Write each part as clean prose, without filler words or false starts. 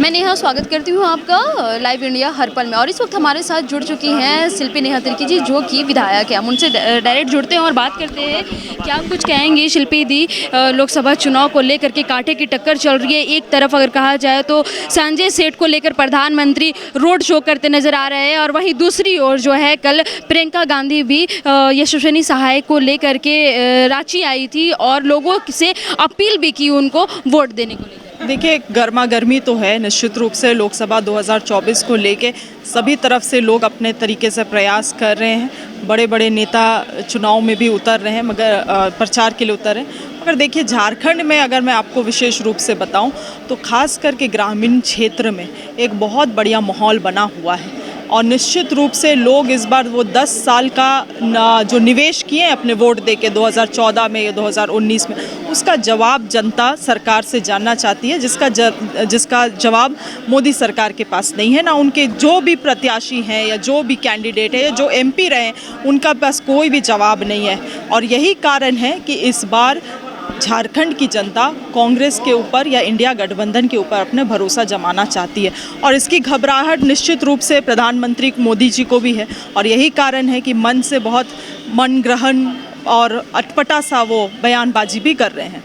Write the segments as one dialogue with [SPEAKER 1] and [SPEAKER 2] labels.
[SPEAKER 1] मैं नेहा स्वागत करती हूँ आपका लाइव इंडिया हर पल में। और इस वक्त हमारे साथ जुड़ चुकी हैं शिल्पी नेहा तिर्की जी, जो कि विधायक है। हम उनसे डायरेक्ट जुड़ते हैं और बात करते हैं क्या कुछ कहेंगी शिल्पी दी। लोकसभा चुनाव को लेकर के कांटे की टक्कर चल रही है। एक तरफ अगर कहा जाए तो संजय सेठ को लेकर प्रधानमंत्री रोड शो करते नजर आ रहे हैं, और वहीं दूसरी ओर जो है कल प्रियंका गांधी भी यशस्विनी सहाय को लेकर के रांची आई थी और लोगों से अपील भी की उनको वोट देने को लेकर।
[SPEAKER 2] देखिए, गर्मा गर्मी तो है निश्चित रूप से। लोकसभा 2024 को लेके सभी तरफ से लोग अपने तरीके से प्रयास कर रहे हैं। बड़े बड़े नेता चुनाव में भी उतर रहे हैं, मगर प्रचार के लिए उतर रहे हैं। मगर देखिए, झारखंड में अगर मैं आपको विशेष रूप से बताऊं तो खास करके ग्रामीण क्षेत्र में एक बहुत बढ़िया माहौल बना हुआ है। और निश्चित रूप से लोग इस बार वो 10 साल का जो निवेश किए हैं अपने वोट दे के 2014 में या 2019 में, उसका जवाब जनता सरकार से जानना चाहती है, जिसका जवाब मोदी सरकार के पास नहीं है। ना उनके जो भी प्रत्याशी हैं या जो भी कैंडिडेट है या जो एमपी रहे उनका पास कोई भी जवाब नहीं है। और यही कारण है कि इस बार झारखंड की जनता कांग्रेस के ऊपर या इंडिया गठबंधन के ऊपर अपने भरोसा जमाना चाहती है। और इसकी घबराहट निश्चित रूप से प्रधानमंत्री मोदी जी को भी है। और यही कारण है कि मन से बहुत मन ग्रहण और अटपटा सा वो बयानबाजी भी कर रहे हैं।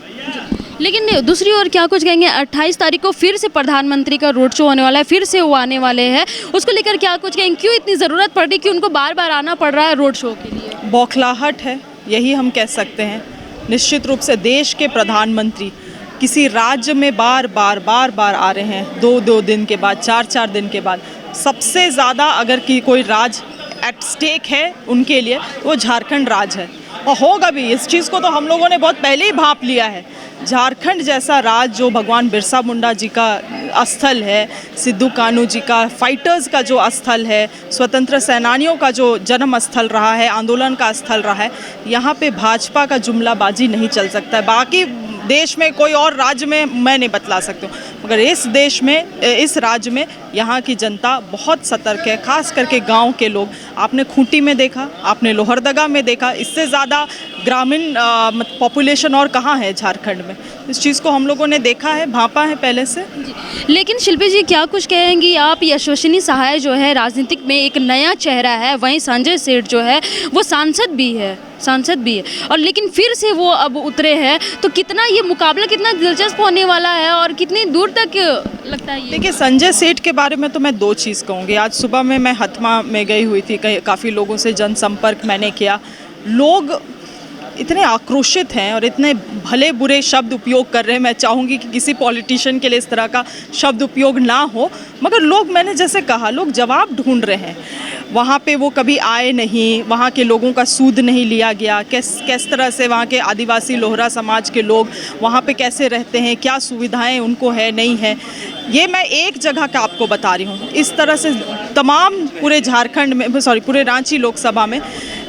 [SPEAKER 1] लेकिन दूसरी ओर क्या कुछ कहेंगे, 28 तारीख को फिर से प्रधानमंत्री का रोड शो होने वाला है, फिर से वो आने वाले हैं, उसको लेकर क्या कुछ कहेंगे? क्यों इतनी ज़रूरत पड़ रही कि उनको बार बार आना पड़ रहा है रोड शो के लिए?
[SPEAKER 2] बौखलाहट है, यही हम कह सकते हैं। निश्चित रूप से देश के प्रधानमंत्री किसी राज्य में बार बार आ रहे हैं, दो दिन के बाद, चार दिन के बाद। सबसे ज़्यादा अगर कि कोई राज्य एट स्टेक है उनके लिए वो झारखंड राज्य है, और होगा भी। इस चीज़ को तो हम लोगों ने बहुत पहले ही भांप लिया है। झारखंड जैसा राज्य जो भगवान बिरसा मुंडा जी का स्थल है, सिद्धू कान्हू जी का फाइटर्स का जो स्थल है, स्वतंत्र सेनानियों का जो जन्म स्थल रहा है, आंदोलन का स्थल रहा है, यहाँ पे भाजपा का जुमलाबाजी नहीं चल सकता है। बाकी देश में कोई और राज्य में मैं नहीं बतला सकती हूँ, मगर इस देश में, इस राज्य में यहाँ की जनता बहुत सतर्क है। खास करके गांव के लोग, आपने खूंटी में देखा, आपने लोहरदगा में देखा, इससे ज़्यादा ग्रामीण पॉपुलेशन और कहाँ है झारखंड में। इस चीज़ को हम लोगों ने देखा है, भांपा है पहले से।
[SPEAKER 1] लेकिन शिल्पी जी, क्या कुछ कहेंगी आप? यशस्विनी सहाय जो है राजनीतिक में एक नया चेहरा है, वहीं संजय सेठ जो है वो सांसद भी है, और लेकिन फिर से वो अब उतरे हैं, तो कितना ये मुकाबला कितना दिलचस्प होने वाला है और कितनी दूर तक लगता है ये?
[SPEAKER 2] देखिए, संजय सेठ के बारे में तो मैं दो चीज़ कहूँगी। आज सुबह में मैं हथमा में गई हुई थी, काफ़ी लोगों से जनसंपर्क मैंने किया। लोग इतने आक्रोशित हैं और इतने भले बुरे शब्द उपयोग कर रहे हैं। मैं चाहूँगी कि किसी पॉलिटिशियन के लिए इस तरह का शब्द उपयोग ना हो, मगर लोग, मैंने जैसे कहा, लोग जवाब ढूंढ रहे हैं। वहाँ पे वो कभी आए नहीं, वहाँ के लोगों का सूद नहीं लिया गया, किस तरह से वहाँ के आदिवासी लोहरा समाज के लोग वहाँ पे कैसे रहते हैं, क्या सुविधाएं उनको है नहीं है, ये मैं एक जगह का आपको बता रही हूँ। इस तरह से तमाम पूरे झारखंड में, पूरे रांची लोकसभा में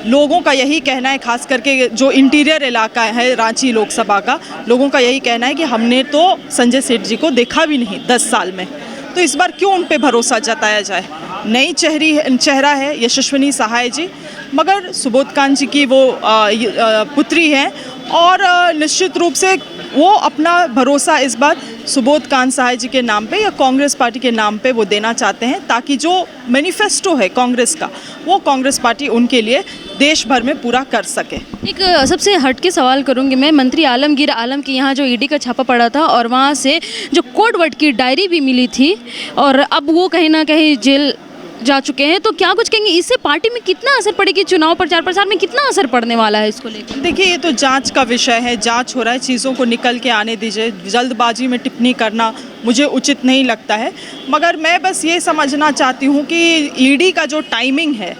[SPEAKER 2] लोगों का यही कहना है, खास करके जो इंटीरियर इलाका है रांची लोकसभा का, लोगों का यही कहना है कि हमने तो संजय सेठ जी को देखा भी नहीं 10 साल में, तो इस बार क्यों उन पे भरोसा जताया जाए। नई चेहरा है यशस्विनी सहाय जी, मगर सुबोधकांत जी की वो पुत्री हैं, और निश्चित रूप से वो अपना भरोसा इस बार सुबोधकांत सहाय जी के नाम पे या कांग्रेस पार्टी के नाम पे वो देना चाहते हैं, ताकि जो मैनिफेस्टो है कांग्रेस का, वो कांग्रेस पार्टी उनके लिए देश भर में पूरा कर सके।
[SPEAKER 1] एक सबसे हटके सवाल करूंगी मैं, मंत्री आलमगीर आलम के यहाँ जो ईडी का छापा पड़ा था और वहाँ से जो कोड वर्ड की डायरी भी मिली थी, और अब वो कहीं ना कहीं जेल जा चुके हैं, तो क्या कुछ कहेंगे इससे पार्टी में कितना असर पड़ेगी, चुनाव प्रचार प्रसार में कितना असर पड़ने वाला है इसको लेकर?
[SPEAKER 2] देखिए, ये तो जांच का विषय है, जांच हो रहा है, चीज़ों को निकल के आने दीजिए। जल्दबाजी में टिप्पणी करना मुझे उचित नहीं लगता है, मगर मैं बस ये समझना चाहती हूँ कि ईडी का जो टाइमिंग है,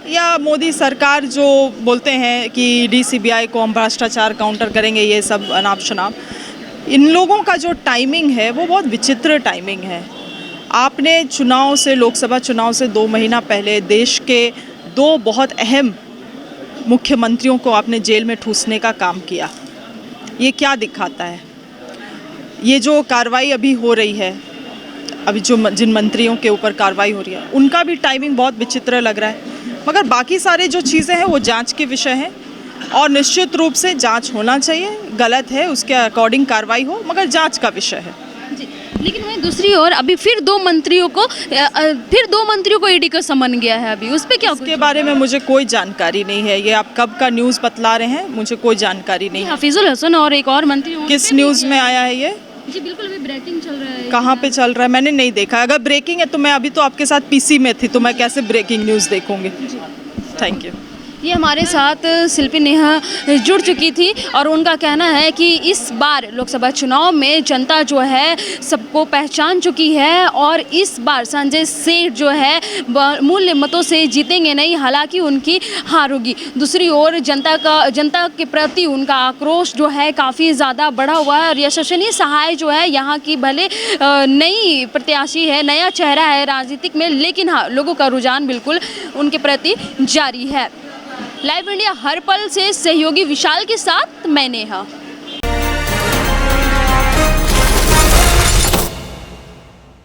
[SPEAKER 2] या मोदी सरकार जो बोलते हैं कि ईडी सीबीआई को हम भ्रष्टाचार काउंटर करेंगे, ये सब अनाप शनाप, इन लोगों का जो टाइमिंग है वो बहुत विचित्र टाइमिंग है। आपने चुनाव से, लोकसभा चुनाव से 2 महीना पहले देश के 2 बहुत अहम मुख्यमंत्रियों को आपने जेल में ठूसने का काम किया। ये क्या दिखाता है? ये जो कार्रवाई अभी हो रही है, अभी जो जिन मंत्रियों के ऊपर कार्रवाई हो रही है, उनका भी टाइमिंग बहुत विचित्र लग रहा है। मगर बाकी सारे जो चीज़ें हैं वो जांच के विषय हैं, और निश्चित रूप से जांच होना चाहिए। गलत है उसके अकॉर्डिंग कार्रवाई हो, मगर जांच का विषय है।
[SPEAKER 1] लेकिन वहीं दूसरी ओर अभी फिर दो मंत्रियों को ईडी का समन गया है, अभी उस पे क्या
[SPEAKER 2] इसके बारे में मुझे कोई जानकारी नहीं है। ये आप कब का न्यूज़ बतला रहे हैं, मुझे कोई जानकारी नहीं है।
[SPEAKER 1] हफीजुल हसन और एक और मंत्री
[SPEAKER 2] किस न्यूज़ में आया है ये?
[SPEAKER 1] जी बिल्कुल, अभी ब्रेकिंग चल रहा है।
[SPEAKER 2] कहाँ पे चल रहा है? मैंने नहीं देखा। अगर ब्रेकिंग है तो मैं अभी तो आपके साथ पीसी में थी, तो मैं कैसे ब्रेकिंग न्यूज़ देखूंगी? Thank you.
[SPEAKER 1] ये हमारे साथ शिल्पी नेहा जुड़ चुकी थी और उनका कहना है कि इस बार लोकसभा चुनाव में जनता जो है सबको पहचान चुकी है और इस बार संजय सेठ जो है मूल्य मतों से जीतेंगे नहीं, हालांकि उनकी हार होगी। दूसरी ओर जनता के प्रति उनका आक्रोश जो है काफ़ी ज़्यादा बढ़ा हुआ है और यशस्विनी सहाय जो है यहाँ की भले नई प्रत्याशी है, नया चेहरा है राजनीतिक में, लेकिन हाँ लोगों का रुझान बिल्कुल उनके प्रति जारी है। लाइव इंडिया हर पल से सहयोगी विशाल के साथ मैं नेहा।